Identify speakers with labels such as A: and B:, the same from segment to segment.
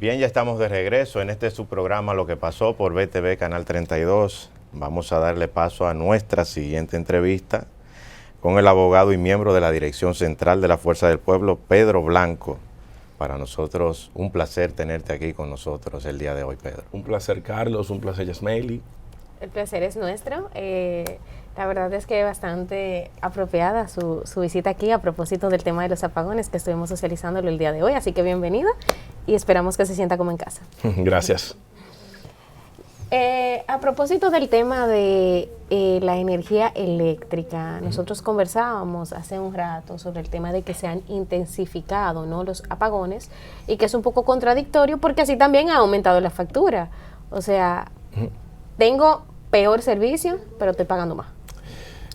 A: Bien, ya estamos de regreso en este su programa Lo que pasó por BTV Canal 32. Vamos a darle paso a nuestra siguiente entrevista con el abogado y miembro de la Dirección Central de la Fuerza del Pueblo, Pedro Blanco. Para nosotros un placer tenerte aquí con nosotros el día de hoy, Pedro.
B: Un placer, Carlos, un placer, Yasmeili.
C: El placer es nuestro. La verdad es que bastante apropiada su visita aquí a propósito del tema de los apagones que estuvimos socializándolo el día de hoy, así que bienvenida y esperamos que se sienta como en casa.
B: Gracias.
C: A propósito del tema de la energía eléctrica, nosotros conversábamos hace un rato sobre el tema de que se han intensificado, ¿no?, los apagones, y que es un poco contradictorio porque así también ha aumentado la factura. O sea, tengo peor servicio, pero estoy pagando más.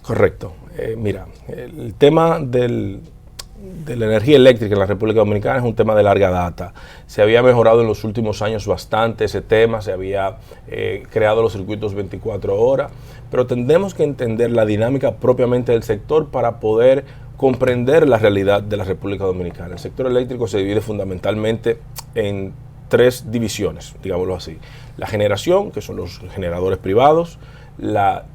B: Correcto. Mira, el tema de la energía eléctrica en la República Dominicana es un tema de larga data. Se había mejorado en los últimos años bastante ese tema, se había creado los circuitos 24 horas, pero tendremos que entender la dinámica propiamente del sector para poder comprender la realidad de la República Dominicana. El sector eléctrico se divide fundamentalmente en tres divisiones, digámoslo así. La generación, que son los generadores privados, la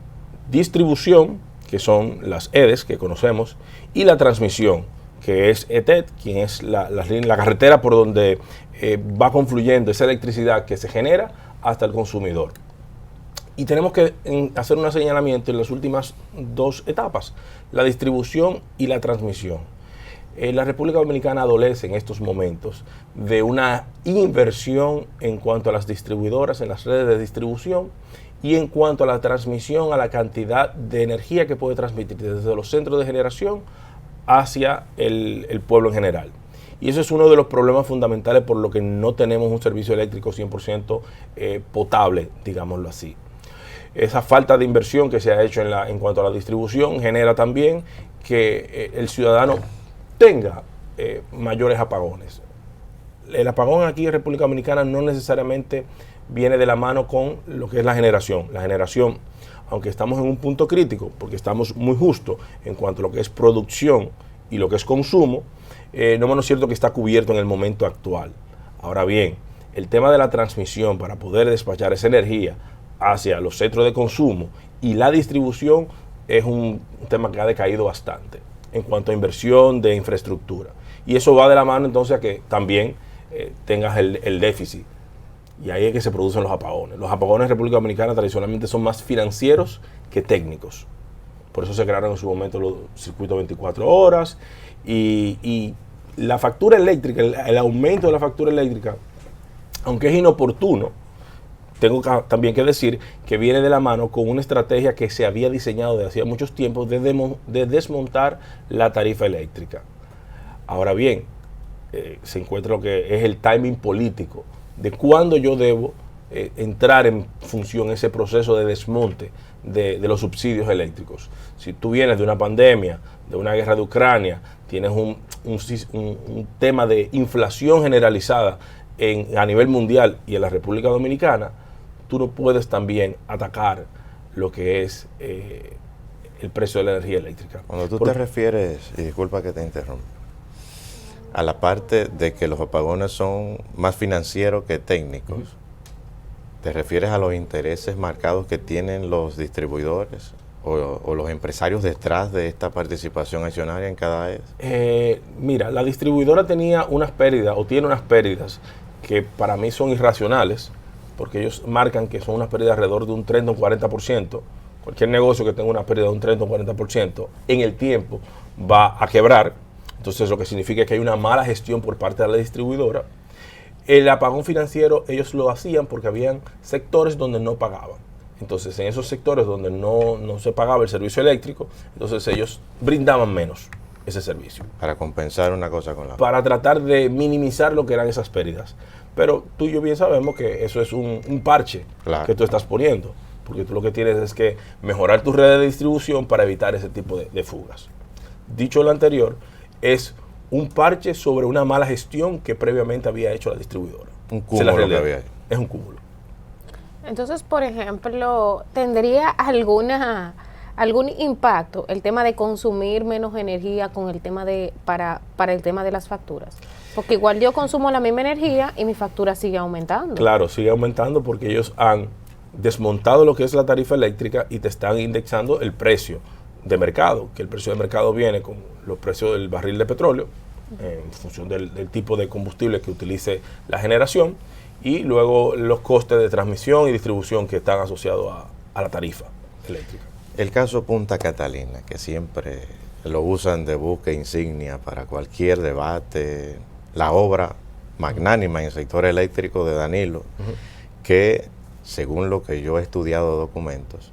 B: distribución, que son las EDES que conocemos, y la transmisión, que es ETED, quien es la carretera por donde va confluyendo esa electricidad que se genera hasta el consumidor. Y tenemos que hacer un señalamiento en las últimas dos etapas, la distribución y la transmisión. La República Dominicana adolece en estos momentos de una inversión en cuanto a las distribuidoras, en las redes de distribución, y en cuanto a la transmisión, a la cantidad de energía que puede transmitir desde los centros de generación hacia el pueblo en general. Y eso es uno de los problemas fundamentales por lo que no tenemos un servicio eléctrico 100% potable, digámoslo así. Esa falta de inversión que se ha hecho en cuanto a la distribución genera también que el ciudadano tenga mayores apagones. El apagón aquí en República Dominicana no necesariamente viene de la mano con lo que es la generación. La generación, aunque estamos en un punto crítico, porque estamos muy justos en cuanto a lo que es producción y lo que es consumo, no menos cierto que está cubierto en el momento actual. Ahora bien, el tema de la transmisión para poder despachar esa energía hacia los centros de consumo y la distribución es un tema que ha decaído bastante en cuanto a inversión de infraestructura. Y eso va de la mano entonces a que también tengas el déficit. Y ahí es que se producen los apagones. Los apagones en República Dominicana tradicionalmente son más financieros que técnicos. Por eso se crearon en su momento los circuitos 24 horas. Y la factura eléctrica, el aumento de la factura eléctrica, aunque es inoportuno, tengo también que decir que viene de la mano con una estrategia que se había diseñado desde hacía muchos tiempos de desmontar la tarifa eléctrica. Ahora bien, se encuentra lo que es el timing político de cuándo yo debo entrar en función ese proceso de desmonte de los subsidios eléctricos. Si tú vienes de una pandemia, de una guerra de Ucrania, tienes un tema de inflación generalizada a nivel mundial y en la República Dominicana, tú no puedes también atacar lo que es el precio de la energía eléctrica.
A: Cuando tú te refieres, y disculpa que te interrumpa, a la parte de que los apagones son más financieros que técnicos, ¿te refieres a los intereses marcados que tienen los distribuidores o los empresarios detrás de esta participación accionaria en cada EDES?
B: Mira, la distribuidora tenía unas pérdidas o tiene unas pérdidas que para mí son irracionales, porque ellos marcan que son unas pérdidas alrededor de un 30 o un 40%. Cualquier negocio que tenga una pérdida de un 30 o un 40% en el tiempo va a quebrar. Entonces lo que significa que hay una mala gestión por parte de la distribuidora. El apagón financiero ellos lo hacían porque habían sectores donde no pagaban. Entonces en esos sectores donde no se pagaba el servicio eléctrico, entonces ellos brindaban menos ese servicio.
A: Para compensar una cosa con la otra.
B: Para tratar de minimizar lo que eran esas pérdidas. Pero tú y yo bien sabemos que eso es un parche que tú estás poniendo. Porque tú lo que tienes es que mejorar tu red de distribución para evitar ese tipo de fugas. Dicho lo anterior, es un parche sobre una mala gestión que previamente había hecho la distribuidora.
A: Un cúmulo que había.
B: Es un cúmulo.
C: Entonces, por ejemplo, ¿tendría algún impacto el tema de consumir menos energía con el tema para el tema de las facturas? Porque igual yo consumo la misma energía y mi factura sigue aumentando.
B: Claro, sigue aumentando porque ellos han desmontado lo que es la tarifa eléctrica y te están indexando el precio de mercado, que el precio de mercado viene con los precios del barril de petróleo, en función del tipo de combustible que utilice la generación, y luego los costes de transmisión y distribución que están asociados a la tarifa eléctrica.
A: El caso Punta Catalina, que siempre lo usan de buque insignia para cualquier debate, la obra magnánima en el sector eléctrico de Danilo, que según lo que yo he estudiado documentos,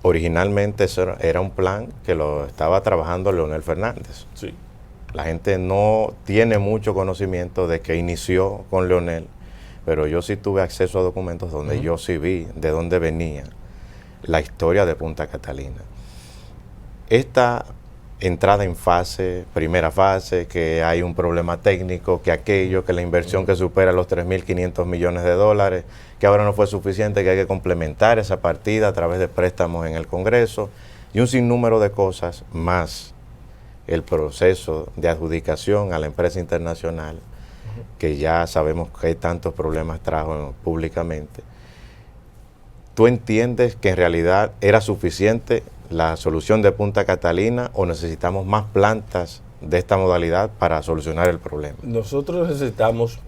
A: originalmente eso era un plan que lo estaba trabajando Leonel Fernández.
B: Sí.
A: La gente no tiene mucho conocimiento de que inició con Leonel, pero yo sí tuve acceso a documentos donde yo sí vi de dónde venía la historia de Punta Catalina. Esta entrada en primera fase, que hay un problema técnico, que aquello, que la inversión que supera los 3.500 millones de dólares, que ahora no fue suficiente, que hay que complementar esa partida a través de préstamos en el Congreso, y un sinnúmero de cosas más el proceso de adjudicación a la empresa internacional, que ya sabemos que tantos problemas trajo públicamente. ¿Tú entiendes que en realidad era suficiente la solución de Punta Catalina o necesitamos más plantas de esta modalidad para solucionar el problema?
B: Nosotros necesitamos,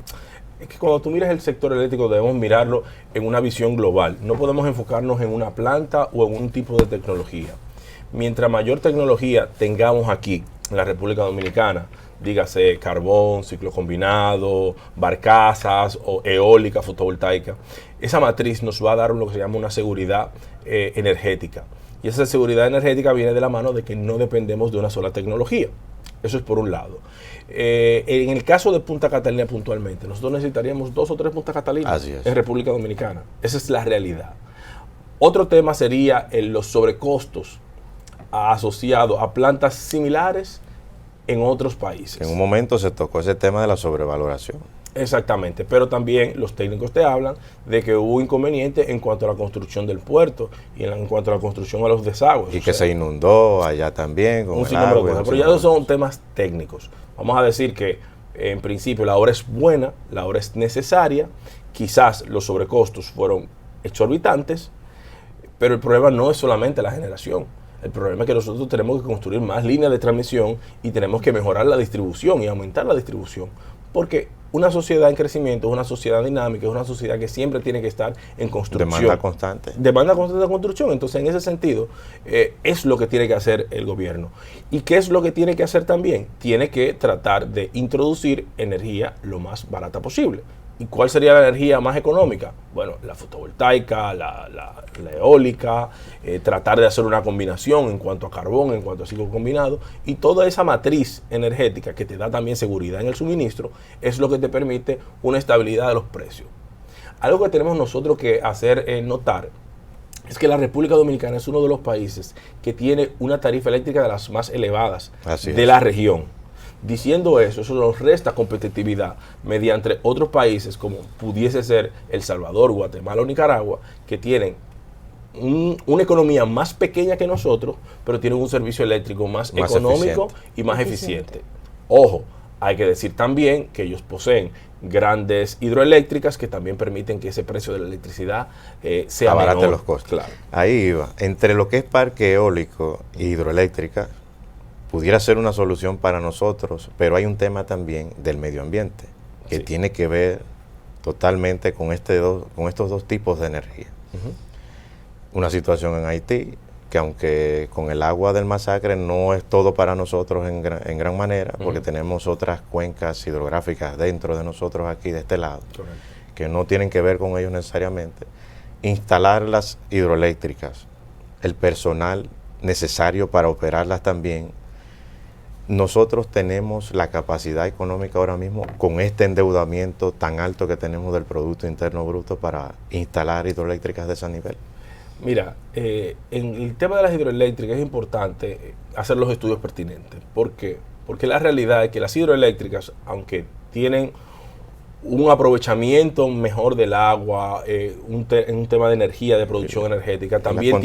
B: es que cuando tú miras el sector eléctrico debemos mirarlo en una visión global. No podemos enfocarnos en una planta o en un tipo de tecnología. Mientras mayor tecnología tengamos aquí en la República Dominicana, dígase carbón, ciclo combinado, barcazas o eólica, fotovoltaica, esa matriz nos va a dar lo que se llama una seguridad energética. Y esa seguridad energética viene de la mano de que no dependemos de una sola tecnología. Eso es por un lado. En el caso de Punta Catalina puntualmente, nosotros necesitaríamos 2 o 3 Punta Catalinas en República Dominicana. Esa es la realidad. Otro tema sería los sobrecostos asociados a plantas similares en otros países.
A: En un momento se tocó ese tema de la sobrevaloración.
B: Exactamente, pero también los técnicos te hablan de que hubo inconvenientes en cuanto a la construcción del puerto y en cuanto a la construcción a los desagües.
A: Y que se inundó allá también con el agua.
B: Pero ya esos son temas técnicos. Vamos a decir que en principio la obra es buena, la obra es necesaria, quizás los sobrecostos fueron exorbitantes, pero el problema no es solamente la generación. El problema es que nosotros tenemos que construir más líneas de transmisión y tenemos que mejorar la distribución y aumentar la distribución. Porque una sociedad en crecimiento es una sociedad dinámica, es una sociedad que siempre tiene que estar en construcción.
A: Demanda constante.
B: Demanda constante de construcción. Entonces, en ese sentido, es lo que tiene que hacer el gobierno. ¿Y qué es lo que tiene que hacer también? Tiene que tratar de introducir energía lo más barata posible. ¿Y cuál sería la energía más económica? Bueno, la fotovoltaica, la eólica, tratar de hacer una combinación en cuanto a carbón, en cuanto a ciclo combinado, y toda esa matriz energética que te da también seguridad en el suministro es lo que te permite una estabilidad de los precios. Algo que tenemos nosotros que hacer notar es que la República Dominicana es uno de los países que tiene una tarifa eléctrica de las más elevadas de la región. Diciendo eso nos resta competitividad mediante otros países como pudiese ser El Salvador, Guatemala o Nicaragua, que tienen una economía más pequeña que nosotros, pero tienen un servicio eléctrico más económico y más eficiente. Ojo, hay que decir también que ellos poseen grandes hidroeléctricas que también permiten que ese precio de la electricidad sea menor.
A: Abarate los costos. Claro. Ahí iba. Entre lo que es parque eólico y hidroeléctrica, pudiera ser una solución para nosotros, pero hay un tema también del medio ambiente que tiene que ver totalmente con estos dos tipos de energía. Una situación en Haití, que aunque con el agua del Masacre no es todo para nosotros en gran manera, porque tenemos otras cuencas hidrográficas dentro de nosotros aquí, de este lado, que no tienen que ver con ellos necesariamente. Instalar las hidroeléctricas, el personal necesario para operarlas también. Nosotros tenemos la capacidad económica ahora mismo, con este endeudamiento tan alto que tenemos del Producto Interno Bruto, para instalar hidroeléctricas de ese nivel.
B: Mira, en el tema de las hidroeléctricas es importante hacer los estudios pertinentes. ¿Por qué? Porque la realidad es que las hidroeléctricas, aunque tienen un aprovechamiento mejor del agua, un tema de energía, de producción energética, también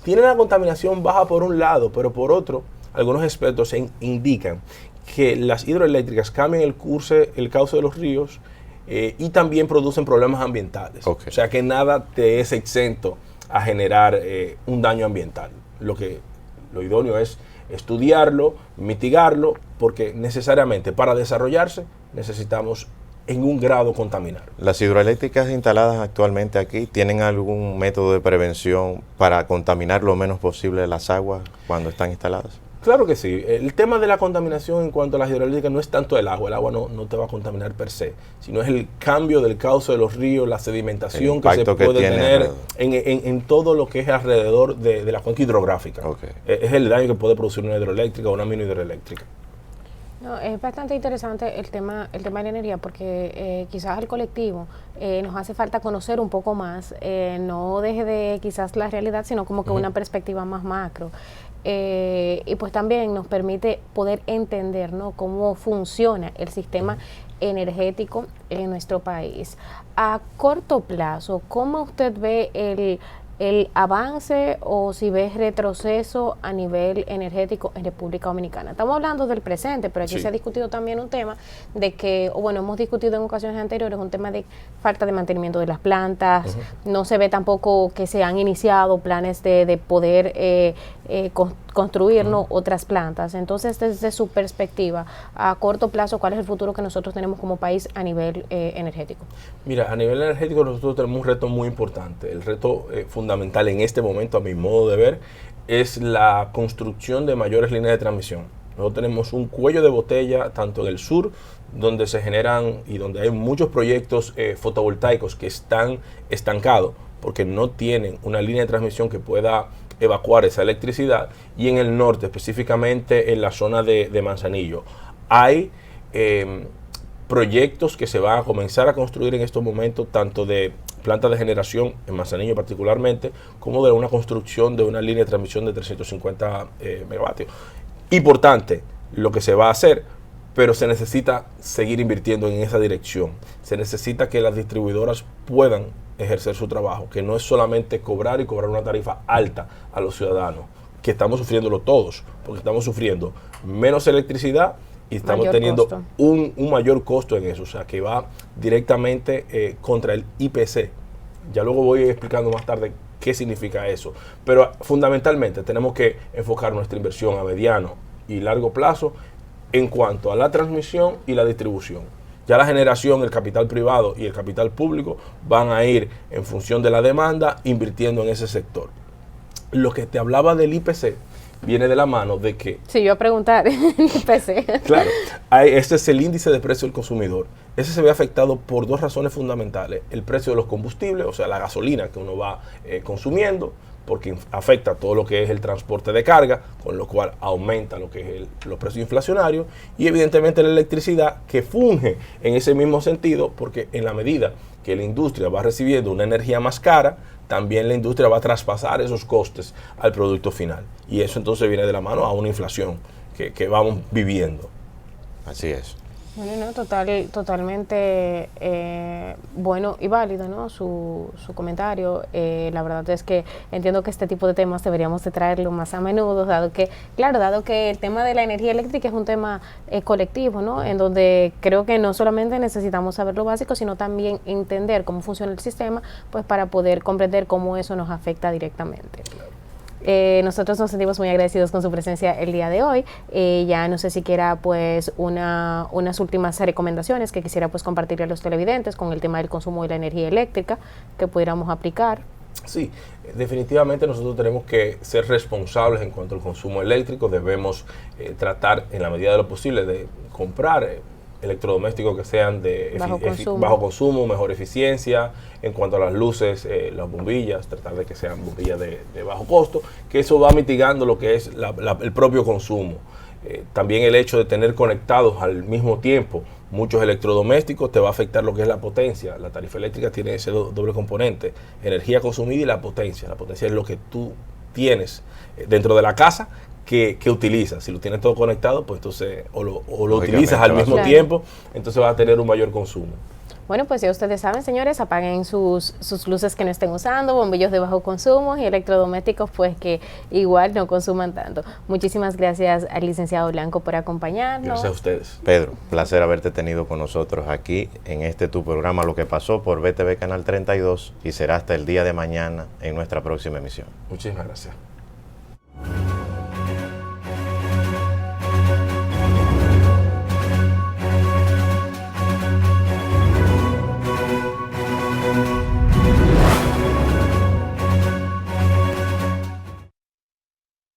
B: tiene una contaminación baja por un lado, pero por otro, algunos expertos indican que las hidroeléctricas cambian el cauce de los ríos y también producen problemas ambientales.
A: Okay.
B: O sea que nada te es exento a generar un daño ambiental. Lo idóneo es estudiarlo, mitigarlo, porque necesariamente para desarrollarse necesitamos en un grado contaminar.
A: ¿Las hidroeléctricas instaladas actualmente aquí tienen algún método de prevención para contaminar lo menos posible las aguas cuando están instaladas?
B: Claro que sí. El tema de la contaminación en cuanto a las hidroeléctricas no es tanto el agua no te va a contaminar per se, sino es el cambio del cauce de los ríos, la sedimentación que se puede tener en todo lo que es alrededor de la cuenca hidrográfica.
A: Okay.
B: Es el daño que puede producir una hidroeléctrica o una mini hidroeléctrica.
C: No, es bastante interesante el tema de la energía porque quizás al colectivo nos hace falta conocer un poco más, no deje de quizás la realidad, sino como que una perspectiva más macro. Y pues también nos permite poder entender, ¿no?, cómo funciona el sistema energético en nuestro país. A corto plazo, ¿cómo usted ve el avance o si ves retroceso a nivel energético en República Dominicana? Estamos hablando del presente, pero aquí
B: Sí.
C: se ha discutido también un tema de que, o bueno, hemos discutido en ocasiones anteriores un tema de falta de mantenimiento de las plantas, no se ve tampoco que se han iniciado planes de poder construir, ¿no?, otras plantas. Entonces, desde su perspectiva, a corto plazo, ¿cuál es el futuro que nosotros tenemos como país a nivel energético?
B: Mira, a nivel energético nosotros tenemos un reto muy importante. El reto fundamental en este momento, a mi modo de ver, es la construcción de mayores líneas de transmisión. Nosotros tenemos un cuello de botella tanto en el sur, donde se generan y donde hay muchos proyectos fotovoltaicos que están estancados porque no tienen una línea de transmisión que pueda evacuar esa electricidad, y en el norte, específicamente en la zona de Manzanillo, hay proyectos que se van a comenzar a construir en estos momentos, tanto de plantas de generación, en Manzanillo particularmente, como de una construcción de una línea de transmisión de 350 megavatios. Importante lo que se va a hacer, pero se necesita seguir invirtiendo en esa dirección. Se necesita que las distribuidoras puedan ejercer su trabajo, que no es solamente cobrar y cobrar una tarifa alta a los ciudadanos, que estamos sufriéndolo todos, porque estamos sufriendo menos electricidad y estamos
C: Mayor
B: teniendo
C: costo.
B: un mayor costo en eso, o sea, que va directamente contra el IPC. Ya luego voy explicando más tarde qué significa eso, pero fundamentalmente tenemos que enfocar nuestra inversión a mediano y largo plazo en cuanto a la transmisión y la distribución. Ya la generación, el capital privado y el capital público van a ir en función de la demanda invirtiendo en ese sector. Lo que te hablaba del IPC viene de la mano de que...
C: Sí, yo iba a preguntar, PC.
B: Claro, este es el índice de precio del consumidor. Ese se ve afectado por dos razones fundamentales. El precio de los combustibles, o sea, la gasolina que uno va consumiendo, porque afecta todo lo que es el transporte de carga, con lo cual aumenta lo que es los precios inflacionarios, y evidentemente la electricidad, que funge en ese mismo sentido, porque en la medida que la industria va recibiendo una energía más cara, también la industria va a traspasar esos costes al producto final. Y eso entonces viene de la mano a una inflación que vamos viviendo.
A: Así es.
C: Bueno, no, totalmente bueno y válido, ¿no?, su comentario. La verdad es que entiendo que este tipo de temas deberíamos de traerlo más a menudo, dado que el tema de la energía eléctrica es un tema colectivo, ¿no?, en donde creo que no solamente necesitamos saber lo básico, sino también entender cómo funciona el sistema, pues para poder comprender cómo eso nos afecta directamente. Nosotros nos sentimos muy agradecidos con su presencia el día de hoy. Ya no sé si quiera pues unas últimas recomendaciones que quisiera pues compartirle a los televidentes con el tema del consumo de la energía eléctrica que pudiéramos aplicar.
B: Sí, definitivamente nosotros tenemos que ser responsables en cuanto al consumo eléctrico. Debemos tratar en la medida de lo posible de comprar electrodomésticos que sean de bajo consumo, mejor eficiencia. En cuanto a las luces, las bombillas, tratar de que sean bombillas de bajo costo, que eso va mitigando lo que es el propio consumo. También el hecho de tener conectados al mismo tiempo muchos electrodomésticos te va a afectar lo que es la potencia. La tarifa eléctrica tiene ese doble componente, energía consumida y la potencia. La potencia es lo que tú tienes dentro de la casa que utilizas. Si lo tienes todo conectado, pues entonces o lo utilizas al mismo tiempo, entonces vas a tener un mayor consumo.
C: Bueno, pues ya ustedes saben, señores, apaguen sus luces que no estén usando, bombillos de bajo consumo y electrodomésticos pues que igual no consuman tanto. Muchísimas gracias al licenciado Blanco por acompañarnos.
B: Gracias a ustedes.
A: Pedro, placer haberte tenido con nosotros aquí en este tu programa Lo que pasó por BTV Canal 32 y será hasta el día de mañana en nuestra próxima emisión.
B: Muchísimas gracias.